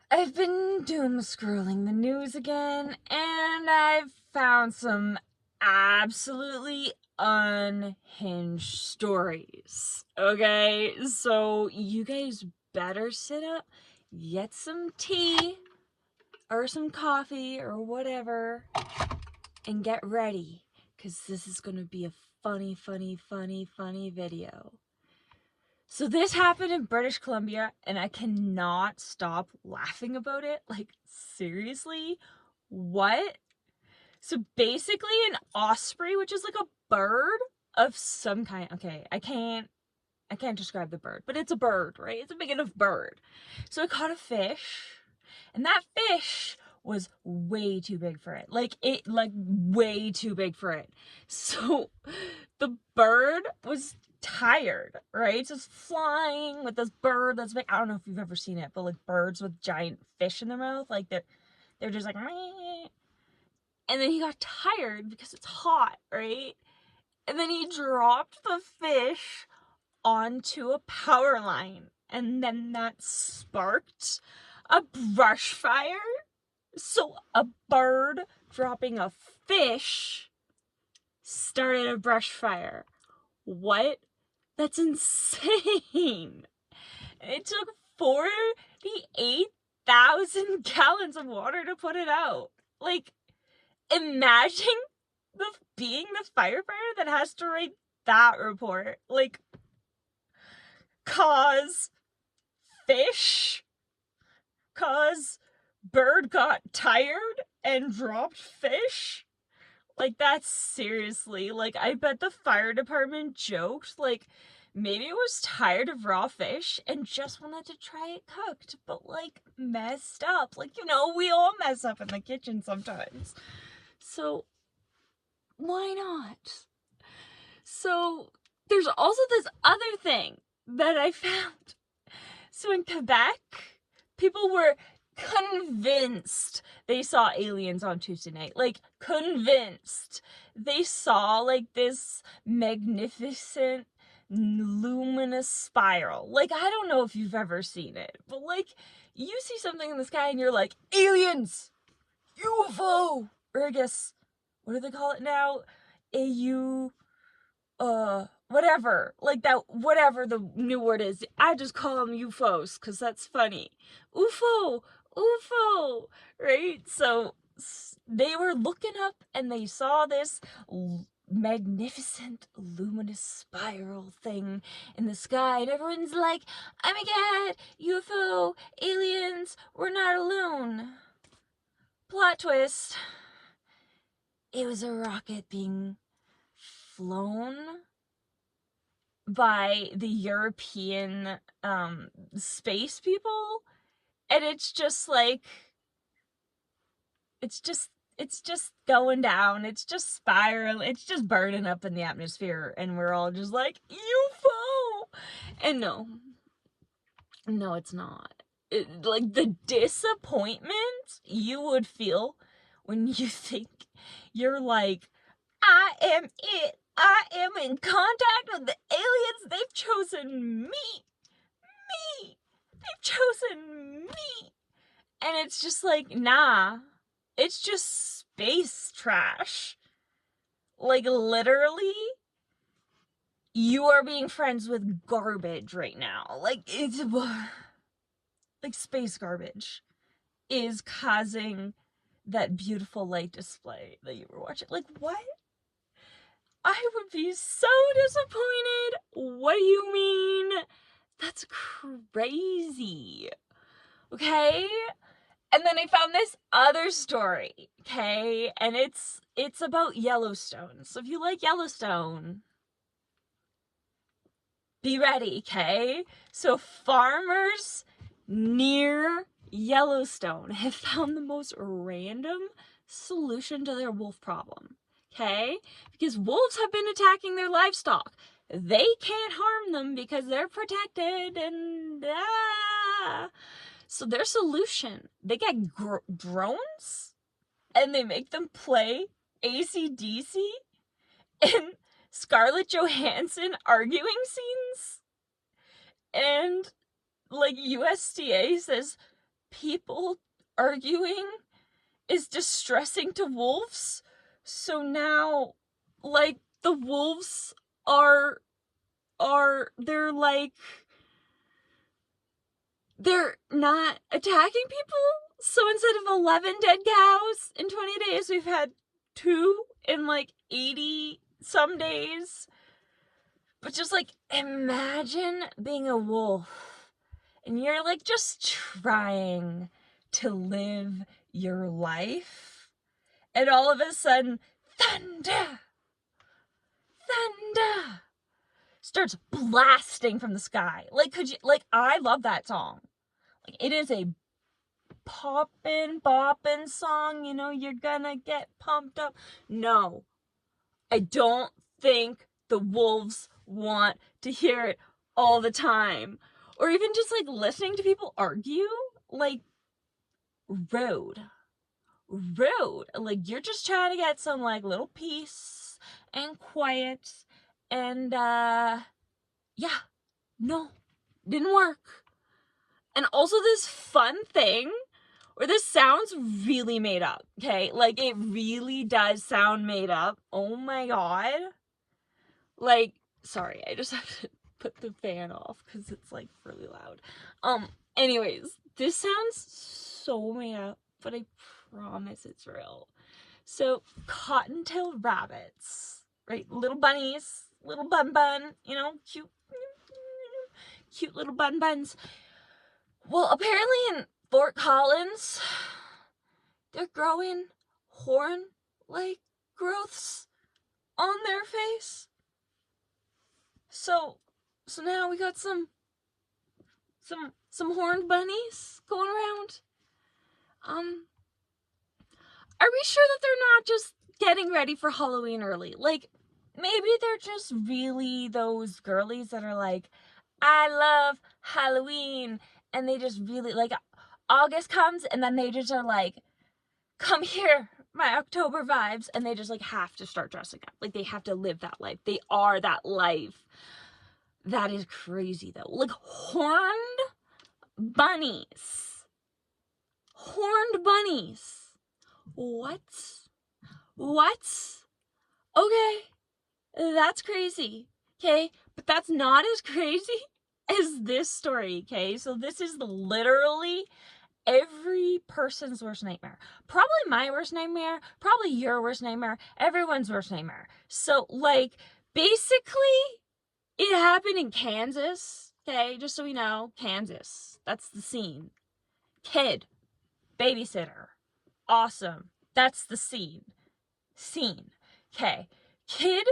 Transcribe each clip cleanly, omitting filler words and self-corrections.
I've been doom scrolling the news again, and I've found some absolutely unhinged stories. Okay, so you guys better sit up, get some tea or some coffee or whatever, and get ready, because this is gonna be a funny video. So this happened in British Columbia, and I cannot stop laughing about it. Like, seriously? What? So basically an osprey, which is like a bird of some kind. Okay, I can't describe the bird, but it's a bird, right? It's a big enough bird. So it caught a fish, and that fish was way too big for it. Like way too big for it. So the bird was tired, right? So it's flying with this bird that's big. I don't know if you've ever seen it, but like birds with giant fish in their mouth, like they're just like, meh. And then he got tired because it's hot, right? And then he dropped the fish onto a power line, and then that sparked a brush fire. So a bird dropping a fish started a brush fire. What? That's insane. It took 48,000 gallons of water to put it out. Like, imagine being the firefighter that has to write that report. Like, cause fish, cause bird got tired and dropped fish. Like, that's seriously, like, I bet the fire department joked, like, maybe it was tired of raw fish and just wanted to try it cooked, but, like, messed up. Like, you know, we all mess up in the kitchen sometimes. So, why not? So, there's also this other thing that I found. So in Quebec, people were convinced they saw aliens on Tuesday night. Like, convinced. They saw, like, this magnificent, luminous spiral. Like, I don't know if you've ever seen it, but, like, you see something in the sky and you're like, aliens! UFO! Or I guess, what do they call it now? Whatever, like that, whatever the new word is. I just call them UFOs because that's funny. UFO, right? So they were looking up and they saw this magnificent luminous spiral thing in the sky, and everyone's like, oh my god, UFO, aliens, we're not alone. Plot twist. It was a rocket being flown by the European space people, and it's just like, it's just going down, it's just spiraling, it's just burning up in the atmosphere, and we're all just like, UFO! And no, it's not. Like, the disappointment you would feel when you think you're like, I am it. I am in contact with the aliens. They've chosen me. They've chosen me. And it's just like, nah. It's just space trash. Like, literally, you are being friends with garbage right now. Like, it's... like, space garbage is causing that beautiful light display that you were watching. Like, what? I would be so disappointed. What do you mean? That's crazy. Okay? And then I found this other story, okay? And it's about Yellowstone. So if you like Yellowstone, be ready, okay? So farmers near Yellowstone have found the most random solution to their wolf problem. Okay? Because wolves have been attacking their livestock. They can't harm them because they're protected, and so their solution, they get drones and they make them play AC/DC and Scarlett Johansson arguing scenes, and like USDA says people arguing is distressing to wolves. So now, like, the wolves they're like, they're not attacking people. So instead of 11 dead cows in 20 days, we've had 2 in like 80 some days. But just like, imagine being a wolf and you're like just trying to live your life, and all of a sudden, thunder starts blasting from the sky. Like, could you, like, I love that song. Like, it is a poppin', boppin' song, you know, you're gonna get pumped up. No, I don't think the wolves want to hear it all the time. Or even just like listening to people argue, like, rude. Like, you're just trying to get some like little peace and quiet, and yeah, no, didn't work. And also this fun thing, or this sounds really made up, okay? Like, it really does sound made up. Oh my god. Like, sorry, I just have to put the fan off because it's like really loud. Anyways, this sounds so made up, but I promise it's real. So, cottontail rabbits, right? Little bunnies, little bun, you know, cute little buns. Well, apparently in Fort Collins, they're growing horn-like growths on their face. So now we got some horned bunnies going around. Are we sure that they're not just getting ready for Halloween early? Like, maybe they're just really those girlies that are like, I love Halloween, and they just really, like, August comes, and then they just are like, come here, my October vibes, and they just, like, have to start dressing up. Like, they have to live that life. They are that life. That is crazy, though. Like, horned bunnies. What? Okay, that's crazy, okay? But that's not as crazy as this story, okay? So this is literally every person's worst nightmare. Probably my worst nightmare, probably your worst nightmare, everyone's worst nightmare. So, like, basically, it happened in Kansas, okay? Just so we know, Kansas. That's the scene. Kid, babysitter, awesome. That's the scene. Okay. Kid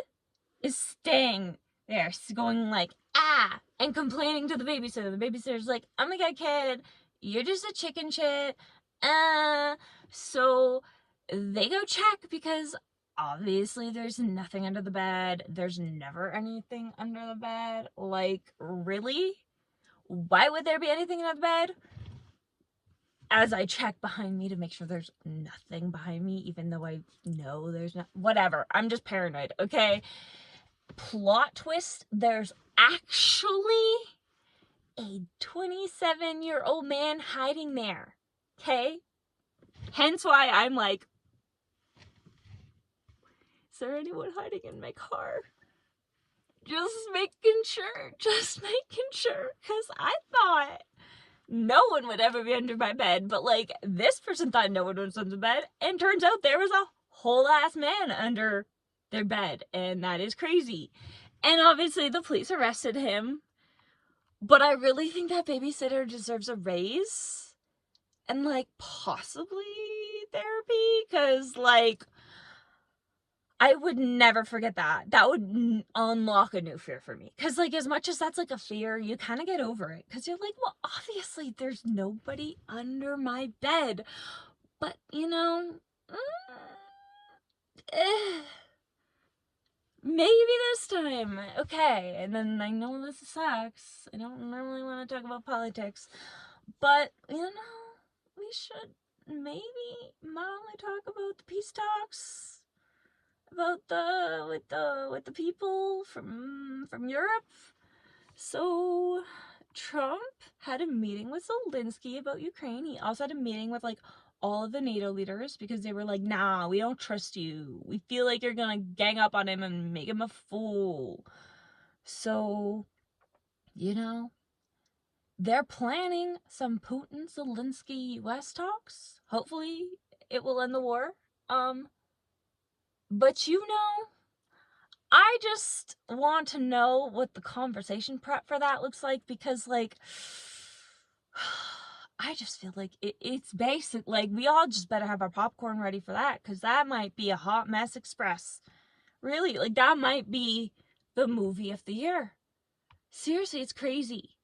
is staying there, going like, ah, and complaining to the babysitter. The babysitter's like, oh my god, kid, you're just a chicken shit. So they go check, because obviously there's nothing under the bed. There's never anything under the bed. Like, really? Why would there be anything under the bed? As I check behind me to make sure there's nothing behind me, even though I know there's not. Whatever. I'm just paranoid, okay? Plot twist, there's actually a 27-year-old man hiding there, okay? Hence why I'm like, is there anyone hiding in my car? Just making sure, because I thought no one would ever be under my bed, but like, this person thought no one was under the bed, and turns out there was a whole ass man under their bed, and that is crazy. And obviously the police arrested him, but I really think that babysitter deserves a raise and like possibly therapy, because like, I would never forget that. That would unlock a new fear for me. Because, like, as much as that's, like, a fear, you kind of get over it. Because you're like, well, obviously, there's nobody under my bed. But, you know, maybe this time. Okay. And then I know this sucks. I don't normally want to talk about politics. But, you know, we should maybe mildly talk about the peace talks. About with the people from Europe. So Trump had a meeting with Zelensky about Ukraine. He also had a meeting with like all of the NATO leaders because they were like, nah, we don't trust you. We feel like you're gonna gang up on him and make him a fool. So, you know, they're planning some Putin-Zelensky US talks. Hopefully it will end the war. But you know, I just want to know what the conversation prep for that looks like, because like I just feel like it's basic. Like, we all just better have our popcorn ready for that, because that might be a hot mess express. Really, like, that might be the movie of the year. Seriously, it's crazy.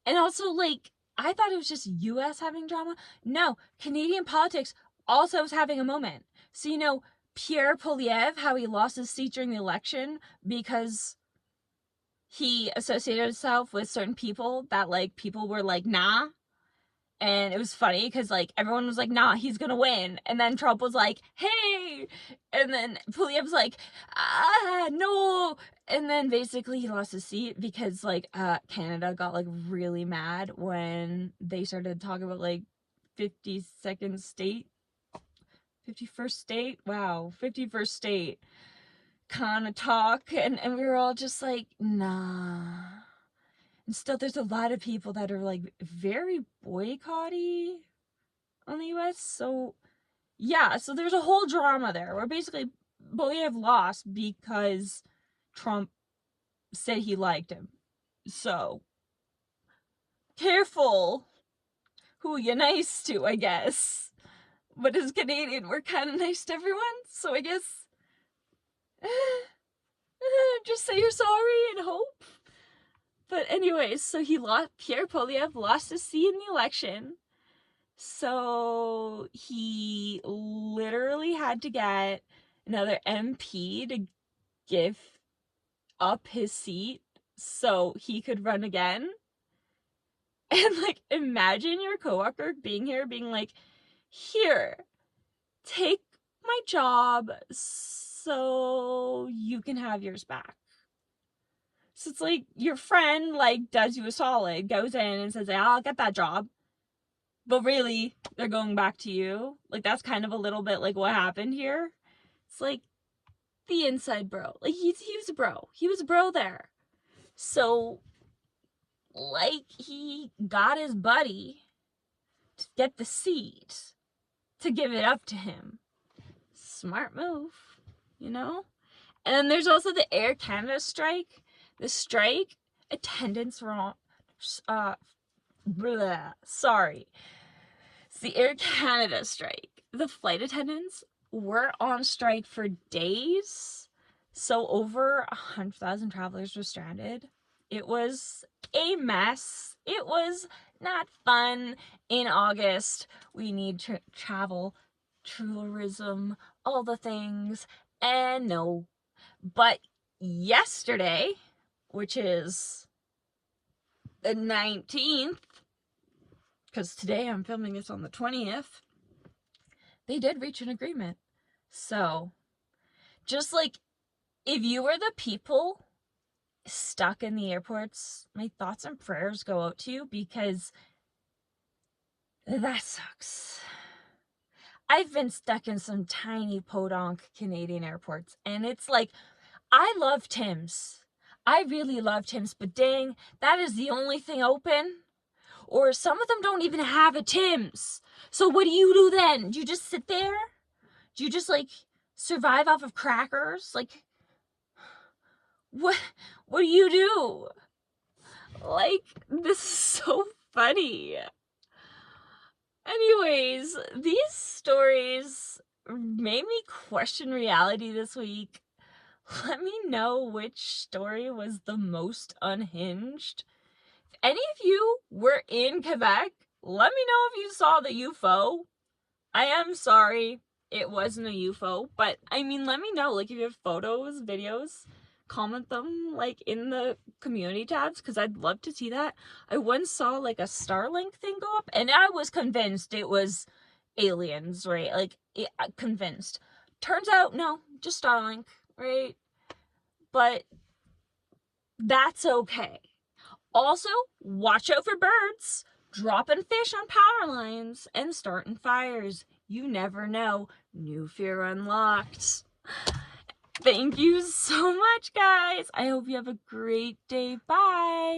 And also, like, I thought it was just US having drama. No, Canadian politics also was having a moment. So, you know, Pierre Poilievre, how he lost his seat during the election because he associated himself with certain people that, like, people were like, nah. And it was funny because, like, everyone was like, nah, he's gonna win. And then Trump was like, hey! And then Poilievre's like, no! And then basically he lost his seat because, like, Canada got, like, really mad when they started talking about, like, 52nd state? 51st state? Wow, 51st state kind of talk. And we were all just like, nah. And still, there's a lot of people that are, like, very boycotty on the US. So, yeah, so there's a whole drama there where basically Poilievre lost because Trump said he liked him. So, careful who you're nice to, I guess. But as Canadian, we're kind of nice to everyone. So I guess just say you're sorry and hope. But anyways, so Pierre Poilievre lost his seat in the election. So he literally had to get another MP to give up his seat so he could run again. And, like, imagine your coworker being like, here, take my job so you can have yours back. So it's like your friend, like, does you a solid, goes in and says, yeah, I'll get that job. But really, they're going back to you. Like, that's kind of a little bit like what happened here. It's like the inside bro. Like, he was a bro. He was a bro there. So, like, he got his buddy to get the seat to give it up to him. Smart move, you know? And then there's also the Air Canada strike. The strike attendance were on, sorry. It's the Air Canada strike. The flight attendants were on strike for days. So over 100,000 travelers were stranded. It was a mess. It was not fun. In August, we need travel, tourism, all the things. And no. But yesterday, which is the 19th, because today I'm filming this on the 20th, they did reach an agreement. So, just like, if you were the people stuck in the airports, my thoughts and prayers go out to you, because that sucks. I've been stuck in some tiny podunk Canadian airports, and it's like, I love Tim's. I really love Tim's, but dang, that is the only thing open. Or some of them don't even have a Tim's. So what do you do then? Do you just sit there? Do you just, like, survive off of crackers? Like, what do you do? Like, this is so funny. Anyways, these stories made me question reality this week. Let me know which story was the most unhinged. If any of you were in Quebec, let me know if you saw the UFO. I am sorry it wasn't a UFO, but I mean, let me know. Like, if you have photos, videos, comment them, like, in the community tabs, because I'd love to see that. I once saw, like, a Starlink thing go up, and I was convinced it was aliens, right? Like, convinced. Turns out, no, just Starlink, right? But that's okay. Also, watch out for birds, dropping fish on power lines, and starting fires. You never know. New fear unlocked. Thank you so much, guys. I hope you have a great day. Bye.